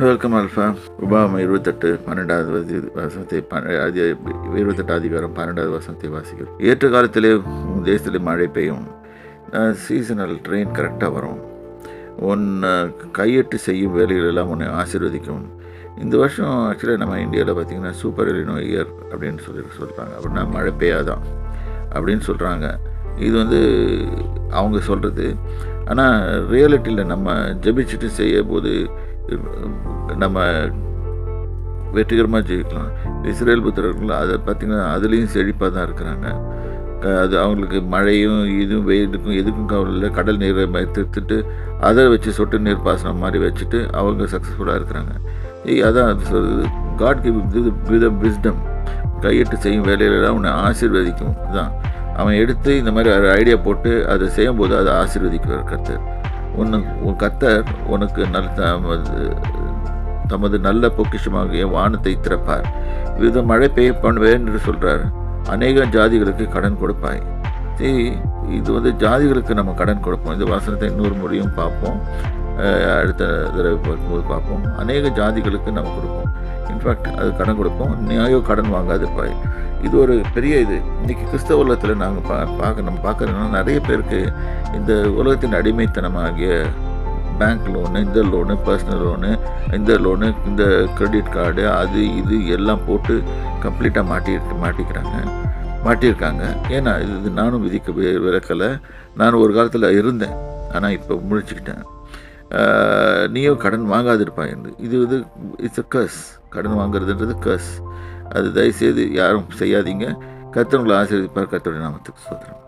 Welcome alpha. உபாமா 28 வசனத்தை 28 அதிகாரம் 12வது வசனத்தை வாசிக்கிறோம். ஏற்ற காலத்திலே உன் தேசத்திலே மழை பெய்யும், சீசனல் ட்ரெயின் கரெக்டாக வரும், உன் கையெட்டு செய்யும் வேலைகளெல்லாம் உன்னை ஆசீர்வதிக்கும். இந்த வருஷம் ஆக்சுவலாக நம்ம இந்தியாவில் பார்த்திங்கன்னா சூப்பர் எலினோ இயர் அப்படின்னு சொல்கிறாங்க. அப்படின்னா மழை பெய்யாதான் அப்படின்னு சொல்கிறாங்க. இது அவங்க சொல்கிறது. ஆனால் ரியாலிட்டியில் நம்ம ஜெபிச்சுட்டு செய்யும்போது நம்ம வெற்றிகரமாக ஜெயிக்கலாம். இஸ்ரேல் புத்திரர்கள் அதை பார்த்திங்கன்னா அதுலேயும் செழிப்பாக தான் இருக்கிறாங்க. அது அவங்களுக்கு மழையும் இதுவும் வெயிலுக்கும் எதுக்கும் கவலை இல்லை. கடல் நீரை திருத்துட்டு அதை வச்சு சொட்டு நீர் பாசனம் மாதிரி வச்சுட்டு அவங்க சக்ஸஸ்ஃபுல்லாக இருக்கிறாங்க. அதான் அது சொல்கிறது, காட் கிவ் வித் விஸ்டம். கையிட்டு செய்யும் வேலையிலலாம் உன்னை ஆசீர்வதிக்கும். இதுதான் அவன் எடுத்து இந்த மாதிரி ஒரு ஐடியா போட்டு அதை செய்யும்போது அதை ஆசீர்வதிக்குவார் கர்த்தர். உன் கர்த்தர் உனக்கு தமது நல்ல பொக்கிஷமாக வானத்தை திறப்பார். இது மழை பெய்ய பண்ணுவேன் என்று சொல்கிறார். அநேக ஜாதிகளுக்கு கடன் கொடுப்பாய். இது ஜாதிகளுக்கு நம்ம கடன் கொடுப்போம். இந்த வசனத்தை இன்னொரு முறையும் பார்ப்போம், அடுத்த தடவை பார்க்கும்போது பார்ப்போம். அநேக ஜாதிகளுக்கு நம்ம கொடுப்போம். இன்ஃபேக்ட் அது கடன் கொடுப்போம். நீயோ கடன் வாங்காதிருப்பாய். இது ஒரு பெரிய இது. இன்றைக்கி கிறிஸ்தவ உலகத்தில் நாங்கள் நம்ம பார்க்குறோன்னா நிறைய பேருக்கு இந்த உலகத்தின் அடிமைத்தனமாகிய பேங்க் லோனு, இந்த லோனு, பர்சனல் லோனு, இந்த லோனு, இந்த கிரெடிட் கார்டு, அது இது எல்லாம் போட்டு கம்ப்ளீட்டாக மாட்டியிருக்காங்க. ஏன்னா இது நானும் விலக்கலை. நான் ஒரு காலத்தில் இருந்தேன், ஆனால் இப்போ முழிச்சுக்கிட்டேன். நீயோ கடன் வாங்காதிருப்பாய். இது இட்ஸ் அ கர்ஸ். கடன் வாங்குறதுன்றது கர்ஸ். அது தயவுசெய்து யாரும் செய்யாதீங்க. கர்த்தர் உங்களை ஆசீர்வதிப்பார். கர்த்தருடைய நாமத்துக்கு ஸ்தோத்திரம்.